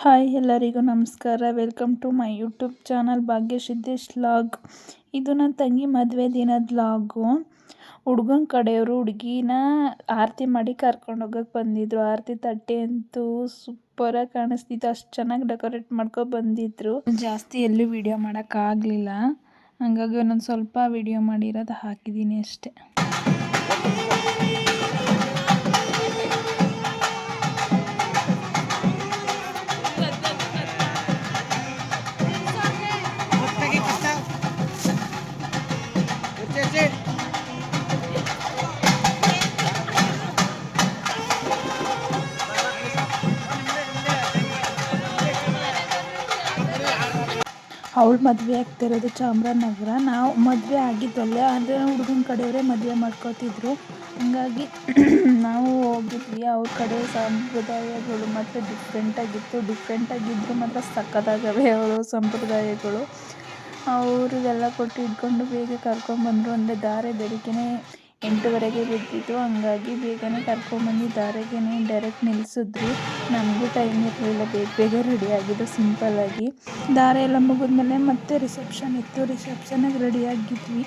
Hi ಎಲ್ಲರಿಗೂ ನಮಸ್ಕಾರ. Welcome to my YouTube channel Bhagyasiddesh vlog. ಇದು ನನ್ನ ತಂಗಿ ಮದುವೆ ದಿನದ ವ್ಲಾಗು. ಹುಡುಗನ ಕಡೆಯವರು ಹುಡುಗಿನ ಆರತಿ ಮಾಡಿ ಕರ್ಕೊಂಡು ಹೋಗಕ್ಕೆ ಬಂದಿದ್ರು. ಆರತಿ ತಟ್ಟೆ ಅಂತೂ ಸೂಪರಾಗಿ ಕಾಣಿಸ್ತಿತ್ತು, ಅಷ್ಟು ಚೆನ್ನಾಗಿ ಡೆಕೋರೇಟ್ ಮಾಡ್ಕೊಂಡು ಬಂದಿದ್ರು. ಜಾಸ್ತಿ ಎಲ್ಲೂ ವಿಡಿಯೋ ಮಾಡೋಕ್ಕಾಗಲಿಲ್ಲ, ಹಾಗಾಗಿ ಒಂದೊಂದು ಸ್ವಲ್ಪ ವಿಡಿಯೋ ಮಾಡಿರೋದು ಹಾಕಿದ್ದೀನಿ ಅಷ್ಟೆ. ಅವಳು ಮದುವೆ ಆಗ್ತಿರೋದು ಚಾಮರಾಜನಗರ. ನಾವು ಮದುವೆ ಆಗಿದ್ದಲ್ಲೇ, ಆದರೆ ಹುಡುಗನ ಕಡೆಯವರೇ ಮದುವೆ ಮಾಡ್ಕೋತಿದ್ರು. ಹಂಗಾಗಿ ನಾವು ಹೋಗಿದ್ವಿ. ಅವ್ರ ಕಡೆ ಸಂಪ್ರದಾಯಗಳು ಮತ್ತು ಡಿಫ್ರೆಂಟಾಗಿದ್ದರು ಮಾತ್ರ ಸಕ್ಕತ್ತಾಗವೆ ಅವರು ಸಂಪ್ರದಾಯಗಳು. ಅವ್ರಿಗೆಲ್ಲ ಕೊಟ್ಟು ಇಟ್ಕೊಂಡು ಬೇಗ ಕರ್ಕೊಂಬಂದರು. ಅಂದರೆ ಧಾರೆ ಬೆಳಿಗ್ಗೆನೇ 8:30ಗೆ ಬಿದ್ದಿತ್ತು, ಹಂಗಾಗಿ ಬೇಗನೆ ಕರ್ಕೊಂಬಂದು ಧಾರೆಗೆ ಡೈರೆಕ್ಟ್ ನಿಲ್ಲಿಸಿದ್ರು. ನಮಗೂ ಟೈಮ್ ಇರಲಿಲ್ಲ, ಬೇಗ ರೆಡಿ ಆಗಿದ್ದು ಸಿಂಪಲ್ಲಾಗಿ. ಧಾರೆ ಎಲ್ಲ ಮುಗಿದ್ಮೇಲೆ ಮತ್ತೆ ರಿಸೆಪ್ಷನ್ ಇತ್ತು, ರಿಸೆಪ್ಷನ್ಗೆ ರೆಡಿಯಾಗಿದ್ವಿ.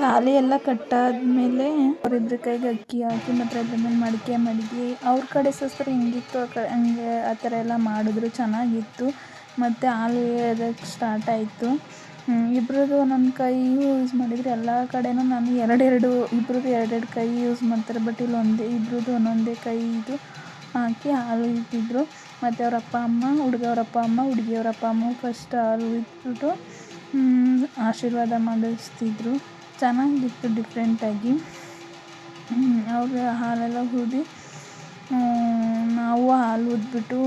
ತಾಲಿ ಎಲ್ಲ ಕಟ್ಟಾದ್ಮೇಲೆ ಅವರಿಬ್ಬರ ಕೈಗೆ ಅಕ್ಕಿ ಹಾಕಿ ಮತ್ತು ಅದ್ರ ಮೇಲೆ ಮಡಿಕೆ ಮಡಗಿ ಅವ್ರ ಕಡೆ ಶಾಸ್ತ್ರ ಹೆಂಗಿತ್ತು ಹಂಗೆ ಆ ಥರ ಎಲ್ಲ ಮಾಡಿದ್ರು, ಚೆನ್ನಾಗಿತ್ತು. ಮತ್ತು ಹಾಲು ಎರೆಯೋದಕ್ಕೆ ಸ್ಟಾರ್ಟ್ ಆಯಿತು. ಇಬ್ಬರದು ಒಂದೊಂದು ಕೈ ಯೂಸ್ ಮಾಡಿದರೆ, ಎಲ್ಲ ಕಡೆನೂ ನಾನು ಇಬ್ಬರದು ಎರಡೆರಡು ಕೈ ಯೂಸ್ ಮಾಡ್ತಾರೆ. ಬಟ್ ಇಲ್ಲಿ ಇಬ್ಬರದು ಒಂದೊಂದೇ ಕೈ ಇದು ಹಾಕಿ ಹಾಲು ಇಟ್ಟಿದ್ರು. ಮತ್ತು ಅವ್ರ ಅಪ್ಪ ಅಮ್ಮ, ಹುಡುಗವ್ರ ಅಪ್ಪ ಅಮ್ಮ, ಹುಡುಗಿಯವ್ರ ಅಪ್ಪ ಅಮ್ಮ ಫಸ್ಟ್ ಹಾಲು ಇಟ್ಬಿಟ್ಟು ಆಶೀರ್ವಾದ ಮಾಡಿಸ್ತಿದ್ರು. ಚೆನ್ನಾಗಿತ್ತು ಡಿಫ್ರೆಂಟಾಗಿ. ಅವ್ರ ಹಾಲೆಲ್ಲ ಊದಿ ನಾವು ಹಾಲು ಊದ್ಬಿಟ್ಟು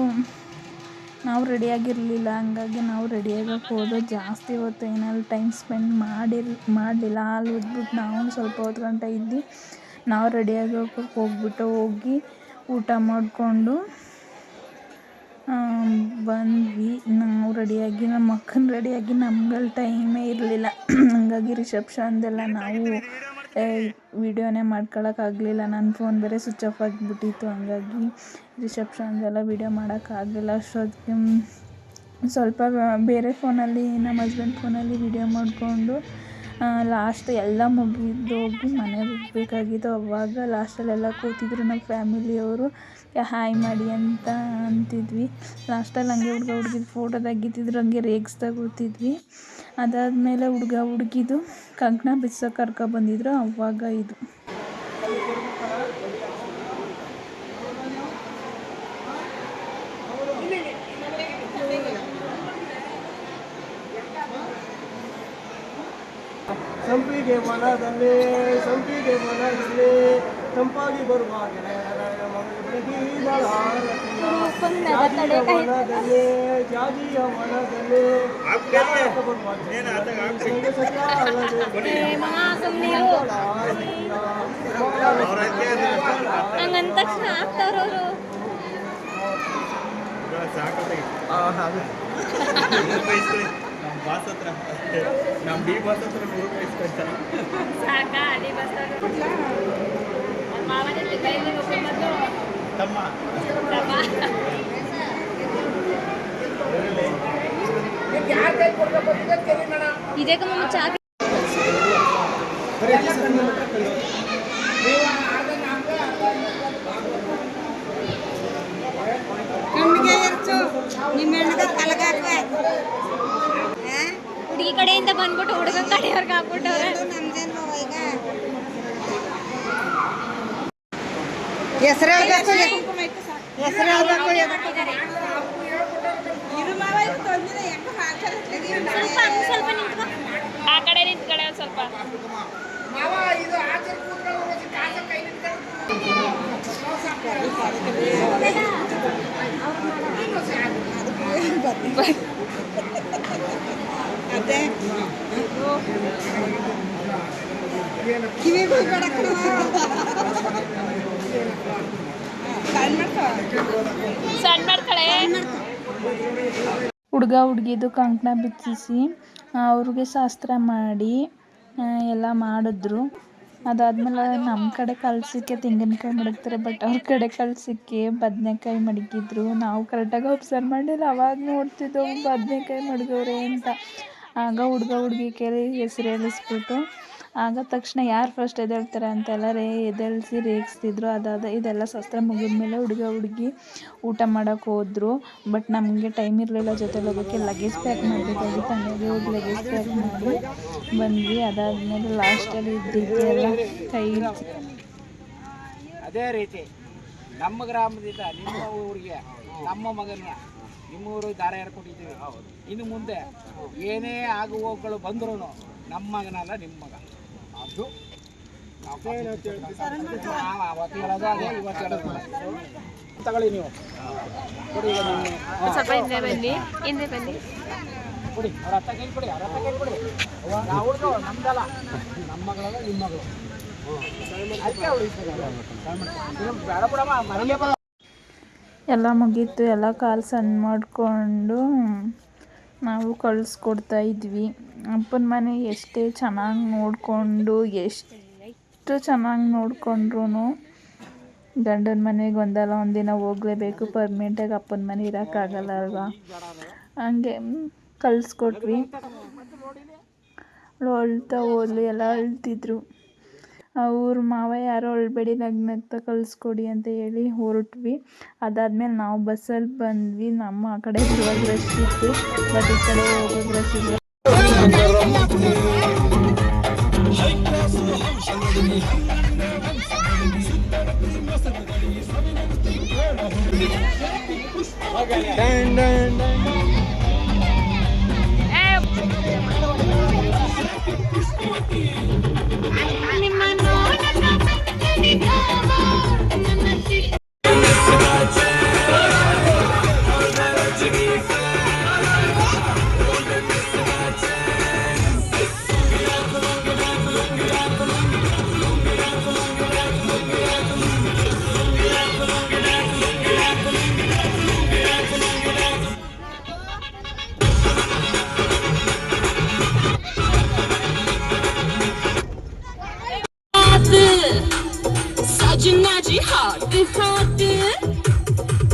ನಾವು ರೆಡಿಯಾಗಿರಲಿಲ್ಲ, ಹಂಗಾಗಿ ನಾವು ರೆಡಿಯಾಗಕ್ಕೆ ಹೋದೋ ಜಾಸ್ತಿ ಹೊತ್ತು ಏನಾದ್ರು ಟೈಮ್ ಸ್ಪೆಂಡ್ ಮಾಡಲಿಲ್ಲ. ಹಾಲು ಊದ್ಬಿಟ್ಟು ನಾವು ಸ್ವಲ್ಪ ಹೊತ್ತು ಗಂಟ ಇದ್ದು ನಾವು ರೆಡಿಯಾಗೋಕ್ಕೆ ಹೋಗಿ ಊಟ ಮಾಡಿಕೊಂಡು ಬಂದ್ವಿ. ನಾವು ರೆಡಿಯಾಗಿ ನಮ್ಮ ಅಕ್ಕನ ರೆಡಿಯಾಗಿ ನಮ್ಗಳು ಟೈಮೇ ಇರಲಿಲ್ಲ. ಹಂಗಾಗಿ ರಿಸೆಪ್ಷನ್ದೆಲ್ಲ ನಾವು ವಿಡಿಯೋನೇ ಮಾಡ್ಕೊಳಕ್ಕಾಗಲಿಲ್ಲ. ನನ್ನ ಫೋನ್ ಬೇರೆ ಸ್ವಿಚ್ ಆಫ್ ಆಗಿಬಿಟ್ಟಿತ್ತು. ಹಂಗಾಗಿ ರಿಸೆಪ್ಷನ್ದೆಲ್ಲ ವಿಡಿಯೋ ಮಾಡೋಕ್ಕಾಗಲಿಲ್ಲ. ಅಷ್ಟೊತ್ತಿಗೆ ಸ್ವಲ್ಪ ಬೇರೆ ಫೋನಲ್ಲಿ, ನಮ್ಮ ಹಸ್ಬೆಂಡ್ ಫೋನಲ್ಲಿ ವಿಡಿಯೋ ಮಾಡಿಕೊಂಡು ಲಾಸ್ಟ್ ಎಲ್ಲ ಮುಗಿದೋಗಿ ಮನೆಗೆ ಹೋಗ್ಬೇಕಾಗಿತ್ತು. ಅವಾಗ ಲಾಸ್ಟಲ್ಲೆಲ್ಲ ಕೂತಿದ್ರು ನಮ್ಮ ಫ್ಯಾಮಿಲಿಯವರು, ಹಾಯ್ ಮಾಡಿ ಅಂತ ಅಂತಿದ್ವಿ. ಲಾಸ್ಟಲ್ಲಿ ಹಂಗೆ ಹುಡುಗ ಹುಡುಗಿದು ಫೋಟೋ ತೆಗಿತಿದ್ರು, ಹಂಗೆ ರೇಗಿಸ್ತಾ ಕೂತಿದ್ವಿ. ಅದಾದಮೇಲೆ ಹುಡುಗ ಹುಡುಗಿದು ಕಂಕಣ ಬಿಡ್ಸೋಕೆ ಕರ್ಕೊಬಂದಿದ್ರು. ಅವಾಗ ಇದು ಸಂಪಿಗೆ ಮನದಲ್ಲಿ ತಂಪಾಗಿ ಬರುವ ಮನದಲ್ಲಿ ಜಾಜಿಯ ಮನದಲ್ಲಿ ಹಂಗಂದ ತಕ್ಷಣ ಆಗ್ತಾವ್ರವರು ಬಾಸ್ ಹತ್ರ ನಮ್ಮ ಡಿ ಬಾಸ್ ಹತ್ರ 100 ರೂಪಾಯಿ ಇಸ್ಕೊಳ್ತಾರೆ. ಸಾಕಾ ಡಿ ಬಾಸ್ ಮಾವನ ಕೈಯಲ್ಲಿ ಹೋಗ್ಕೊಂಡು ತಮ್ಮ ಇದೇ ಕಮ್ಮ ಚಾ ಹುಡುಗಿ ಕಡೆಯಿಂದ ಬಂದ್ಬಿಟ್ಟು ಹುಡುಗನ ಕಡೆಯವ್ರಿಗೆ ಹಾಕ್ಬಿಟ್ಟವ್ರೆ. ಹೆಸರು ಹೇಳ್ಬೇಕು ಸ್ವಲ್ಪ ನಿಂತ್ಕೊ, ಆ ಕಡೆ ನಿಂತ್ಕಡೆ ಒಂದು ಸ್ವಲ್ಪ. ಅದೇ ಕಿವಿ ಸಣ್ಣ ಮಾಡ್ಕಳೆ. ಹುಡುಗ ಹುಡುಗಿದು ಕಂಕಣ ಬಿಚ್ಚಿಸಿ ಅವ್ರಿಗೆ ಶಾಸ್ತ್ರ ಮಾಡಿ ಎಲ್ಲ ಮಾಡಿದ್ರು. ಅದಾದಮೇಲೆ ನಮ್ಮ ಕಡೆ ಕಳ್ಸಕ್ಕೆ ತೆಂಗಿನಕಾಯಿ ಮಡಗ್ತಾರೆ, ಬಟ್ ಅವ್ರ ಕಡೆ ಕಳ್ಸಕ್ಕೆ ಬದನೆಕಾಯಿ ಮಡಗಿದ್ರು. ನಾವು ಕರೆಕ್ಟಾಗಿ ಒಬ್ಸರ್ವ್ ಮಾಡಿಲ್ಲ, ಅವಾಗ ನೋಡ್ತಿದ್ದೆವು ಬದನೆಕಾಯಿ ಮಡಗವ್ರೆ ಅಂತ. ಆಗ ಹುಡುಗ ಹುಡುಗಿ ಕೈಲಿ ಹೆಸರು ಹೇಳಿಸ್ಬಿಟ್ಟು ಆಗ ತಕ್ಷಣ ಯಾರು ಫಸ್ಟ್ ಎದ್ದೇಳ್ತಾರೆ ಅಂತೆಲ್ಲ ಎದ್ದೇಳಿಸಿ ರೇಗಿಸ್ತಿದ್ರು. ಇದೆಲ್ಲ ಶಾಸ್ತ್ರ ಮುಗಿದ್ಮೇಲೆ ಹುಡುಗ ಹುಡುಗಿ ಊಟ ಮಾಡೋಕೆ ಹೋದ್ರು. ಬಟ್ ನಮಗೆ ಟೈಮ್ ಇರಲಿಲ್ಲ ಜೊತೆಲಿ ಹೋಗೋಕ್ಕೆ. ಲಗೇಜ್ ಪ್ಯಾಕ್ ಮಾಡಬೇಕಾಗಿತ್ತು, ಹಂಗಾಗಿ ಹೋಗಿ ಲಗೇಜ್ ಪ್ಯಾಕ್ ಮಾಡಿ ಬಂದ್ವಿ. ಅದಾದಮೇಲೆ ಲಾಸ್ಟಲ್ಲಿ ಇದ್ದಿದ್ದೆಲ್ಲ ಕೈ ಅದೇ ರೀತಿ ನಮ್ಮ ಗ್ರಾಮದಿಂದ ನಿಮ್ಮ ಊರಿಗೆ ನಮ್ಮ ಮಗನ ನಿಮ್ಮ ಊರಿಗೆ ದಾರ ಏರ್ಕೊಂಡಿದ್ದೀವಿ. ಇನ್ನು ಮುಂದೆ ಏನೇ ಆಗು ಹೋಗುಗಳು ಬಂದ್ರೂ ನಮ್ಮ ಮಗನಲ್ಲ ನಿಮ್ಮ ಮಗ. ಅದು ಅವತ್ತು ಹೇಳೋದು ಅದೇ ಇವತ್ತು ಹೇಳೋದು. ತಗೊಳ್ಳಿ ನೀವು ಕೊಡಿ, ಸ್ವಲ್ಪ ಹಿಂದೆ ಬನ್ನಿ, ಹಿಂದೆ ಬನ್ನಿ. ಕೊಡಿ ಅವ್ರ ಹತ್ತ ಕೈ ಕೊಡಿ, ಅವ್ರ ಹತ್ತ ಕೈ ಕೊಡಿ. ಅವ್ರದ್ದು ನಮ್ದಲ್ಲ, ನಮ್ಮ ಮಗಳಲ್ಲ ನಿಮ್ಮ ಮಗಳು. ಬೇಡ ಬಿಡಮ್ಮ ಮನೆಗೆ ಬರ. ಎಲ್ಲ ಮುಗೀತು. ಎಲ್ಲ ಕಾಲು ಸಣ್ಣ ಮಾಡಿಕೊಂಡು ನಾವು ಕಳಿಸ್ಕೊಡ್ತಾ ಇದ್ವಿ. ಅಪ್ಪನ ಮನೆ ಎಷ್ಟೇ ಚೆನ್ನಾಗಿ ನೋಡಿಕೊಂಡು ಎಷ್ಟು ಚೆನ್ನಾಗಿ ನೋಡಿಕೊಂಡ್ರು ಗಂಡನ ಮನೆಗೆ ಒಂದಲ್ಲ ಒಂದಿನ ಹೋಗಲೇಬೇಕು. ಪರ್ಮನೆಂಟಾಗಿ ಅಪ್ಪನ ಮನೆ ಇರೋಕ್ಕಾಗಲ್ಲ ಅಲ್ವಾ. ಹಂಗೆ ಕಳಿಸ್ಕೊಟ್ವಿ. ಅಳ್ತಾ ಹೋದ್ಲು, ಎಲ್ಲ ಅಳ್ತಿದ್ರು. ಅವ್ರ ಮಾವ ಯಾರೋ ಅಳ್ಬೇಡಿ ನಗ್ನಗ್ತಾ ಕಳಿಸ್ಕೊಡಿ ಅಂತ ಹೇಳಿ ಹೊರಟ್ವಿ. ಅದಾದಮೇಲೆ ನಾವು ಬಸ್ಸಲ್ಲಿ ಬಂದ್ವಿ. ನಮ್ಮ ಆ ಕಡೆ ಇರುವಾಗ ರಶ್ ಇತ್ತು, ಬಟ್ ಈ ಕಡೆ ಹೋಗೋದು ರಶ್ ಇಲ್ಲ. सजना जी हाथ हाथ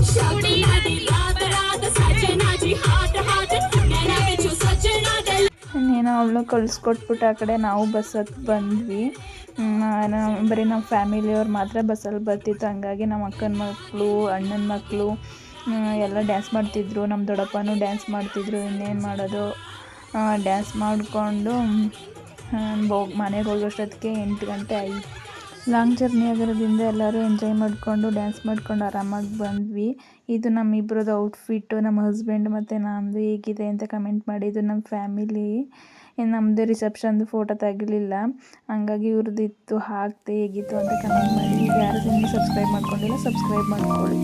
शादी आदि रात रात सजना जी हाथ हाथ नैना बिछो सजना दल ಇನ್ನೇನೋ ಅವಳು ಕಳಿಸ್ಕೊಟ್ಬಿಟ್ಟು ಆ ಕಡೆ ನಾವು ಬಸ್ ಹತ್ತಿ ಬಂದ್ವಿ. ಬರೀ ನಮ್ಮ ಫ್ಯಾಮಿಲಿಯವ್ರು ಮಾತ್ರ ಬಸ್ಸಲ್ಲಿ ಬರ್ತಿತ್ತು. ಹಂಗಾಗಿ ನಮ್ಮ ಅಕ್ಕನ ಮಕ್ಕಳು, ಅಣ್ಣನ ಮಕ್ಕಳು ಎಲ್ಲ ಡ್ಯಾನ್ಸ್ ಮಾಡ್ತಿದ್ರು. ನಮ್ಮ ದೊಡ್ಡಪ್ಪನೂ ಡ್ಯಾನ್ಸ್ ಮಾಡ್ತಿದ್ರು. ಇನ್ನೇನು ಮಾಡೋದು, ಡ್ಯಾನ್ಸ್ ಮಾಡಿಕೊಂಡು ಮನೆಗೆ ಹೋಗೋಷ್ಟೊತ್ತಿಗೆ 8 ಗಂಟೆ ಆಯಿತು. ಲಾಂಗ್ ಜರ್ನಿ ಆಗಿರೋದ್ರಿಂದ ಎಲ್ಲರೂ ಎಂಜಾಯ್ ಮಾಡಿಕೊಂಡು ಡ್ಯಾನ್ಸ್ ಮಾಡ್ಕೊಂಡು ಆರಾಮಾಗಿ ಬಂದ್ವಿ. ಇದು ನಮ್ಮಿಬ್ಬರದ್ದು ಔಟ್ಫಿಟ್ಟು. ನಮ್ಮ ಹಸ್ಬೆಂಡ್ ಮತ್ತು ನಮ್ಮದು ಹೇಗಿದೆ ಅಂತ ಕಮೆಂಟ್ ಮಾಡಿ. ಇದು ನಮ್ಮ ಫ್ಯಾಮಿಲಿ. ನಮ್ಮದು ರಿಸೆಪ್ಷನ್ದು ಫೋಟೋ ತೆಗಿಲಿಲ್ಲ, ಹಂಗಾಗಿ ಇವ್ರದ್ದಿತ್ತು ಹಾಕ್ತೆ ಹೇಗಿತ್ತು ಅಂತ ಕಮೆಂಟ್ ಮಾಡಿ. ಯಾರು ಇನ್ನೂ ಸಬ್ಸ್ಕ್ರೈಬ್ ಮಾಡ್ಕೊಂಡಿಲ್ಲ, ಸಬ್ಸ್ಕ್ರೈಬ್ ಮಾಡ್ಕೊಳ್ಳಿ.